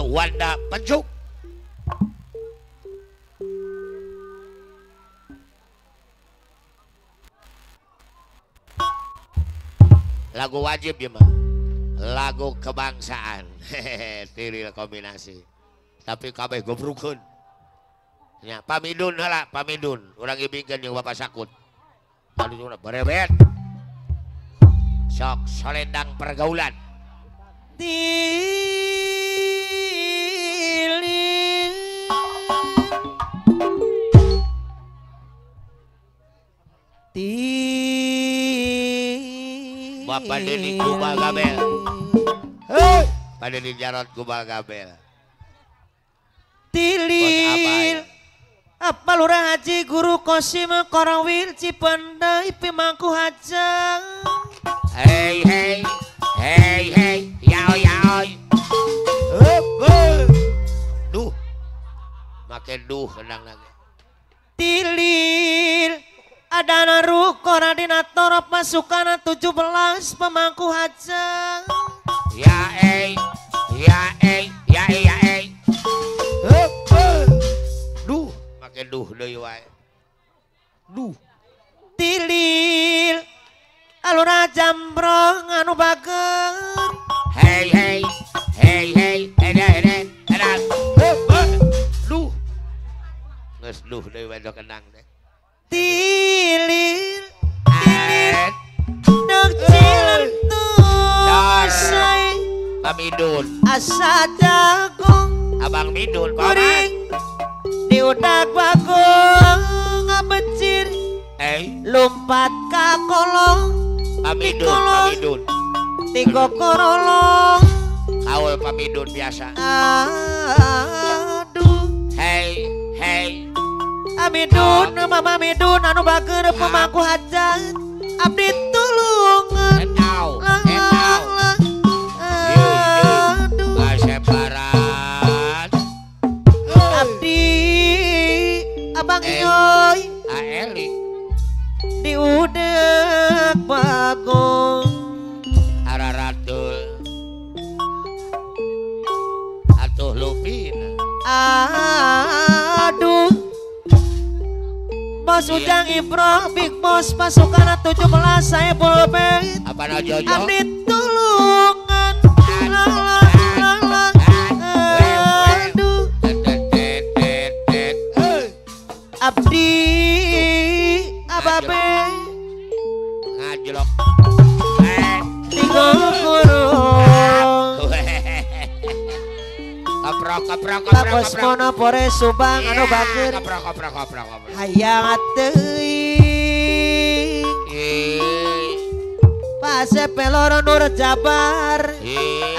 Wanda Penjuk. Lagu wajib ya mah, lagu kebangsaan. Tiril kombinasi. Tapi kabeh gobrukeun. Ya, pamidun heula, pamidun. Urang ibingkeun jeung Bapak Sakut. Aduh berebet. Sok solendang pergaulan. Bapak Deni Kubal Gabel. Pak Deni Jarot Kubal Gabel. Tilil apa lurah haji guru kosim korawil cipendai pemangku hajang. Hey hey hey hey yao yao. Duh, makin duh kendang lagi. Tilil ada naruh koordinator pasukan 17 pemangku hajang. Ya ya ya ya duh, makin duh deui wae. Duh. Tilil alura jambrong anu bager. Hey hey hey hey edan. Duh. Geus duh deui wae kendang teh. Tilil dok cilentuh say Pamidun asa jagung Abang Midun kuring diudak bagong ngabecir lompat ka kolong Pamidun tigo korolong awal Pamidun biasa. Aduh hey hey Amidun mama Midun anu bager pemangku hajat abdi tulungan enau Basebaran abdi abang Iyoy Aeli diudak bagong Araratul atuh Lupina. Aduh Bos Ujang Ibro Big Boss pasukan 17 saya bolbet apa na Jojo abdi tulungan aduh abdi ababe ngajlok tigo kurung kaprok Bos monopore Subang anu bager kaprok hayang teuing pase peloro Nur Jabar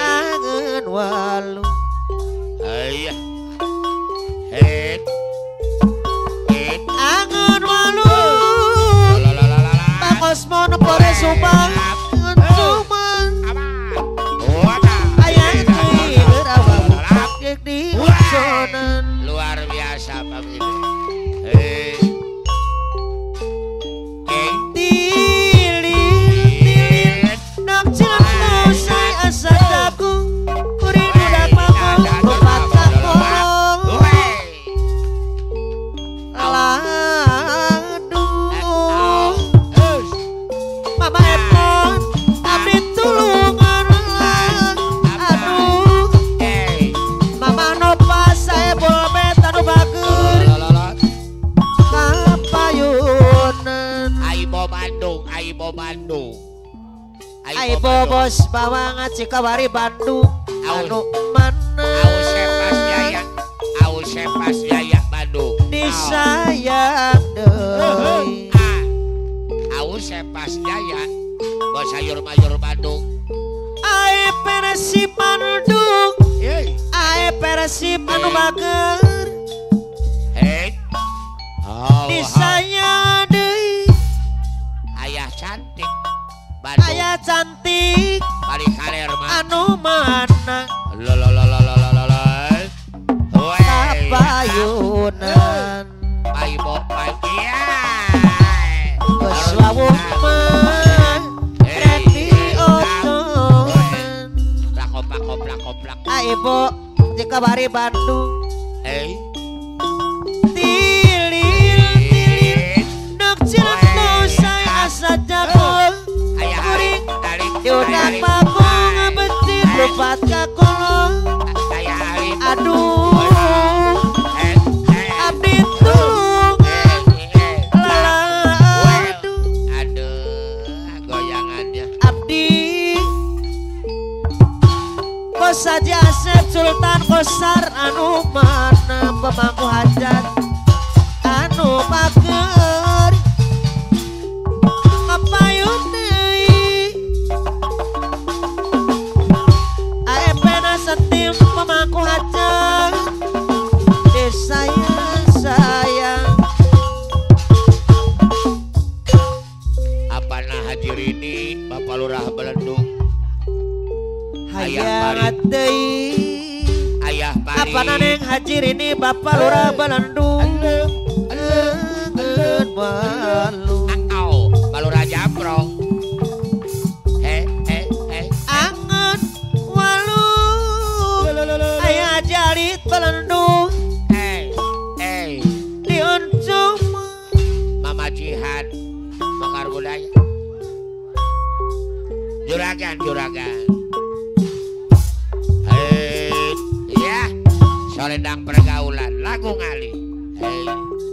angeun walu aya het angeun walu Bos monopore Subang Subang aya teuing awak di sonan luar biasa pamili. Tilil nak cilentuh say asa jagung kuring budak bagong lompat ka kolong aduh mama epon abdi tulungan aduh mama nopa saya bolbet anu bager kapayunan Aibo bos bawang Cikawari Bandung anu mana Aus sepas jaya Bandung disayang deui Aus sepas jaya bos sayur mayur Bandung ae Persib Bandung ae Persib anu bager disayang deui ayah cantik aya cantik balik kaler mah anu mana kapayunan Paibo iya geus wawuh mah ready otohan koplak aibo jika bari Bandung dok cilak saya asa jago kuring diundang panggung ngebetir lupat kakolong aduh abdi tulung goyangannya abdi kos saja Asep Sultan Kosar anu mana pemangku hajat anu pager ngapayun deui AMP na setim pemangku hajat desa sayang apana Haji Rini Bapak Lurah Belendung hayang deui Ayah Pari apana Neng Haji Rini Bapak Lurah Belendung balu Balura Jambrong angen walu ayah jalit Belendung diuncung Mama Jihad Mekar Budaya Juragan ya Solendang pergaulan lagu ngali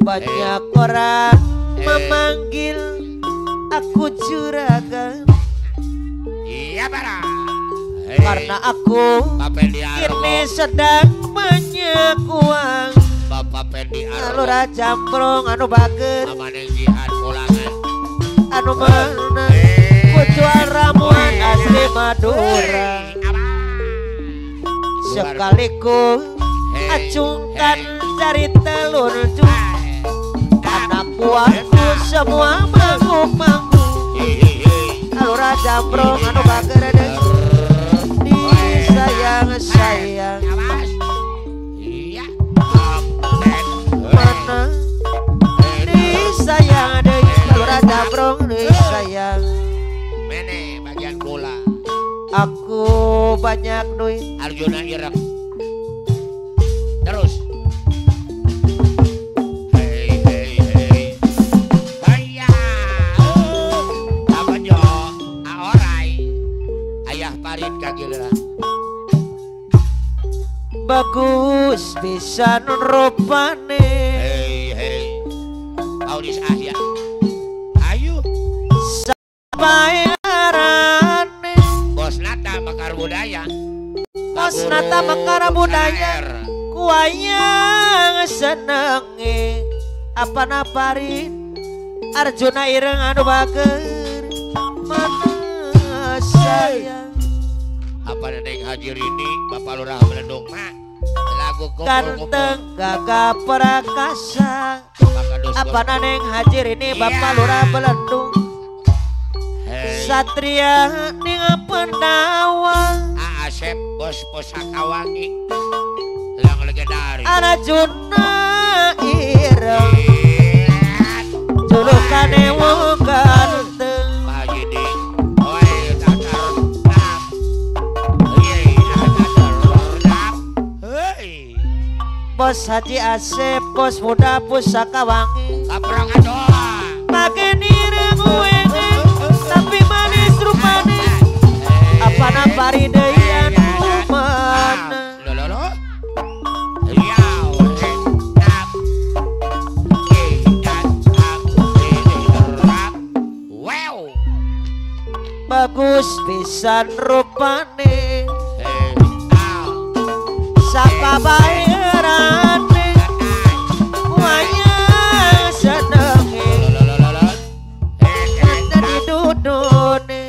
banyak orang memanggil aku juragan iya bara karena aku ini sedang banyak uang Bapak Pendi Lurah Jambrong anu bager Mama Neng Jihad pulangan anu mana kujual ramuan asli Madura sekaliku acungkan cari telur anak buahku semua manggung-manggung Lurah Jambrong anu bager deh sayang iya mana disayang deui Lurah Jambrong disayang mene bagian bola aku banyak duit Arjuna Ireng terus Baya apa jo aorai Ayah Parit kagilera bagus bisa nun rupane Aulis Ahya ayo sabairane Bos Nata Mekar Budaya Bos Nata Mekar Budaya kuayang senenge apana Parit Arjuna Ireng anu bager mana sayang apa Neng Haji Rini Bapak Lurah Belendung mah lagu ganteng gagah prakasa apana Neng Haji Rini Bapak Lurah Belendung Satria ning Pendawa Asep Bos Pusakawangi yang legendaris Arjuna Ireng julukane wong ganteng Pak Jidi oi tatar rap Bos Haji Asep Bos Muda Pusakawangi kaprang adoa pake nireng wenge tapi manis rupane apana Pari deui anu mana bagus pisan rupane sakabairane wayang senenge dari dudune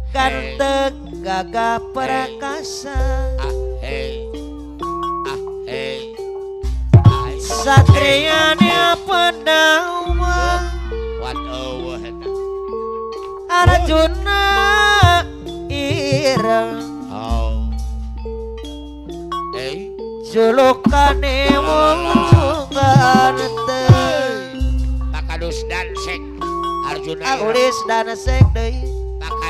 ganteng gagah prakasa satriane Pendawa Arjuna Ireng julukane wong ganteng Pakadus dan Sek Arjuna Aulis dan Sek deui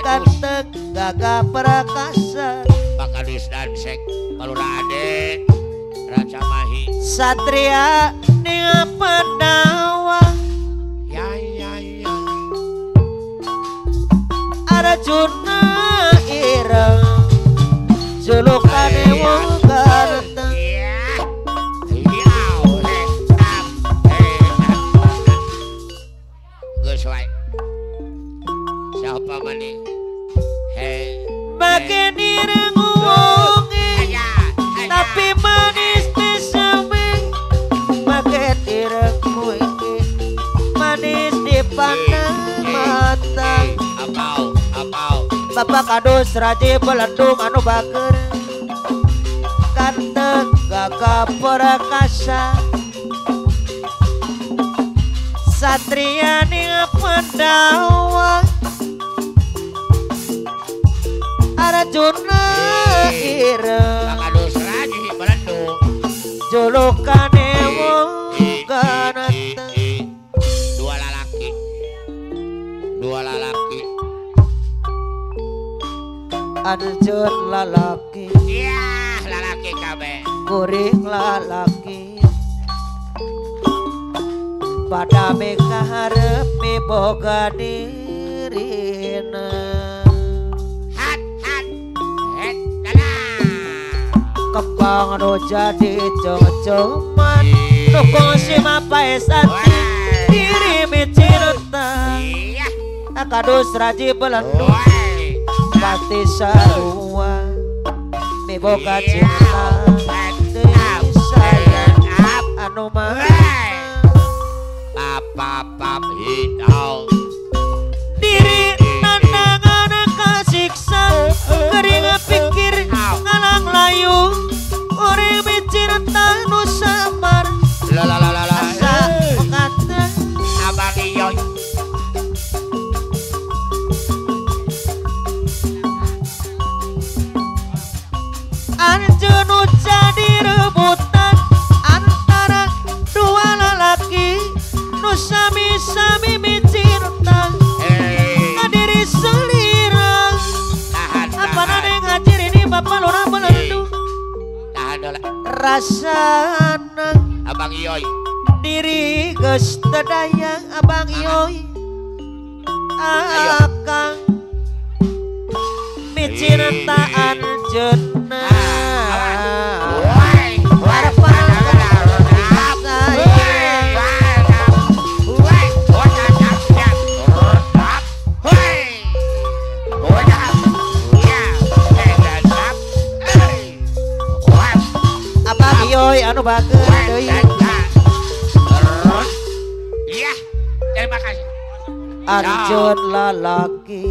Kanteng gagah prakasa Pakadus dan Sek Palurade Raja Mahi Satria ning Pandawa ya Arjuna ireng julukane wong ganteng Gus wae siapa mani makin ireng wonge tapi manis disemeng makin ireng wonge manis dipandang mata apau Bapak kadus raji belendung anu bager kanteng gagah prakasa Satria ning Pandawa Arjuna ireng Pakadus Raji Belendung julukane wong ganteng dua lalaki Arjun lalaki iya lalaki kabeh kuring lalaki pada meka harap boga dirina hat dana kembang anu jadi cong-congan nukung si mapaesanti diri micinta iya akadus raji belendung pasti sarua miboga cinta deui sayang anu mah pap hidau diri nandangan kasiksa kering pikir ngalang layu orang bicinta nu samar asa mengata abang iyoy Arjuna jadi rebutan antara dua lelaki nu sami-sami micinta kadiri selira apa nane ngajir ini bapak lurah belendung tahan dulu rasana abang iyoy diri geus teu daya abang iyoy akang micinta Arjuna Yoy anu bager deui iya terima kasih Arjun lalaki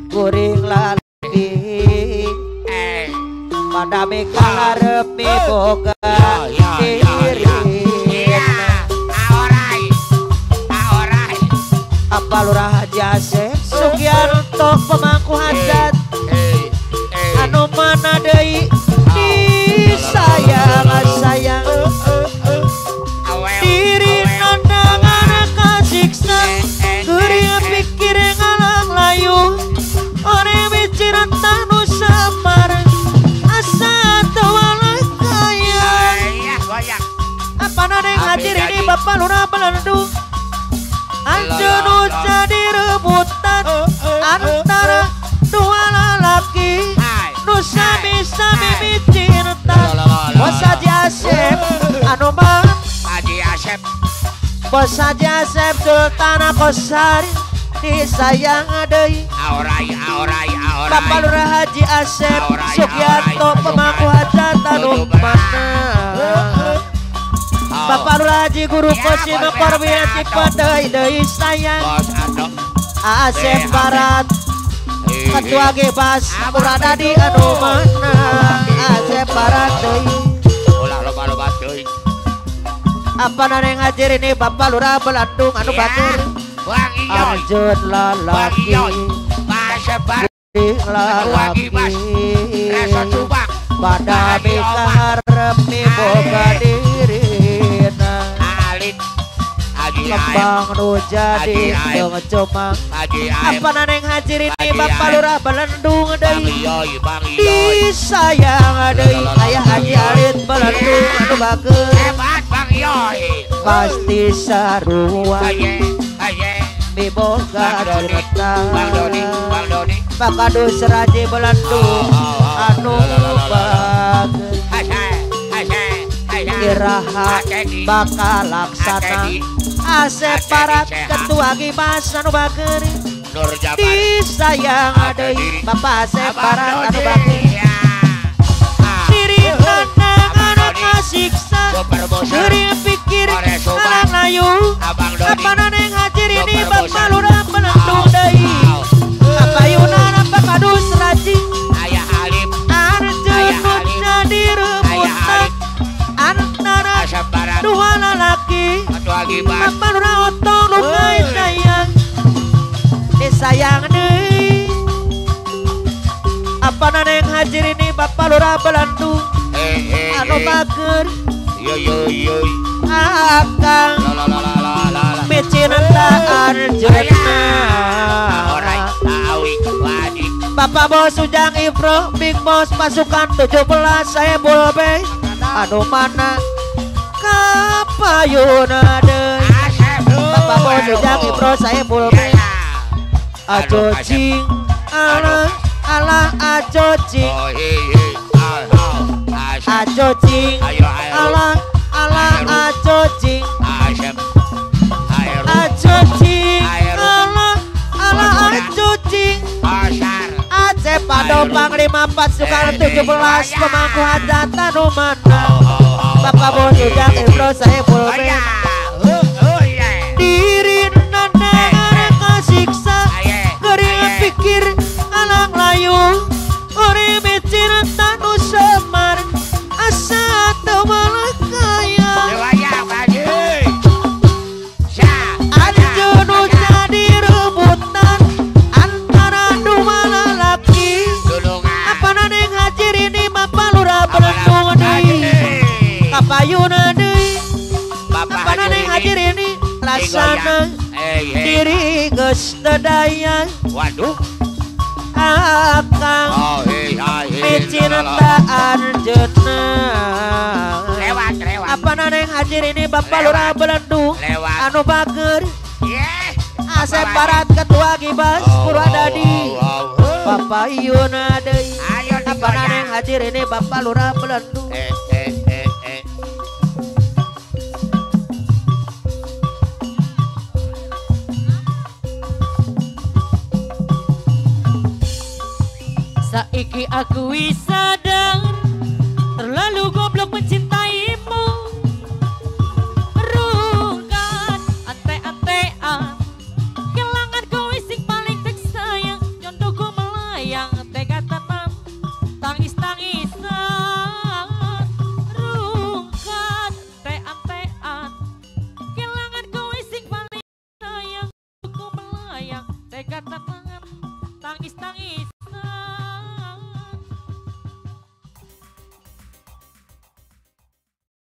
kuring lalaki pada meka harap miboga diri apa lurah Jasep Sugiarto pemangku hajat anu mana deui sayang diri nandangan kasiksa kuring pikir ngalang layu orang bicinta nu samar asa tewala kaya apa nane ngadir ini bapak lurah belendung Arjuna jadi rebutan antara dua lelaki nu sami-sami micinta bos Haji Asep anu mah Haji Asep bos Haji Asep Sultana Kosari disayang deui aurai Bapak Lurah Haji Asep Sugiarto pemangku hajat anu mana Bapak Lurah Haji Guru Kosino Korbiati deui sayang Asep Barat Ketua Gebas berada di anu mana Asep Barat deui ulah loba deui apa nane ngajir ini Bapak Lurah Belendung anu bager Arjun lalaki lalaki pada mika harap miboga dirina Alin Haji kembang nu jadi jeung comang apa naneng hajir ini Bapak Lurah Belendung deui disayang deui aya Haji Alit Belendung anu bageus hebat Bang Yoi pasti sarua miboga dari metang Bang Doni Pakadus Raji Belendung anu bageus iraha bakal laksana Asep Parat ketua Gibas anu bageus Nur Jabar disayang deui Bapak Asep Parat anu bageus diri tenang anu kasiksa sering pikir alang layu apa naneng hajir ini Bapak Lurah Belendung deui apayunan Pakadus Raji Ayah Alim Arjun jadi rebutan antara dua lalaki Bapak Lurah Otong lukai sayang disayang deui apa naneng hajir ini Bapak Lurah Belendung anu bageus akang micin Arjuna Bapak Bos Ujang Ifro Big Boss pasukan 17 saya bolbe anu mana kapayuna deui Bapak Bos Ujang Ifro saya bolbe ajo cing ala ajo cing ajo cing ala ajo cing ajo cing ala ajo cing Aceh Pado Panglima pasukan 17 pemangku hajatan umana Bapak Bos Ujang Ifro saya bolbe diri nanang kasiksa gering pikir alang layu uri micin tanu semar asa teu malah kaya Arjun nu jadi rebutan antara dua lalaki apa naneng hajir ini Bapak Lurah Belendung deui kapayuna deui apa naneng hajir ini laksana diri geus teu daya waduh akang micin Arjuna apa naneng hajir ini Bapak Lurah Belendung anu bageus Asep Barat ketua Gibas Purwadadi Bapak Iyuna deui apa naneng hajir ini Bapak Lurah Belendung saiki aku wis sadar terlalu goblok mencintaimu rungkat ante-antean kelangan kowe sing paling tek sayang nyondoku melayang tega tenang tangis-tangisan rungkat ante-antean kelangan kowe sing paling sayang nyondoku melayang tega tenang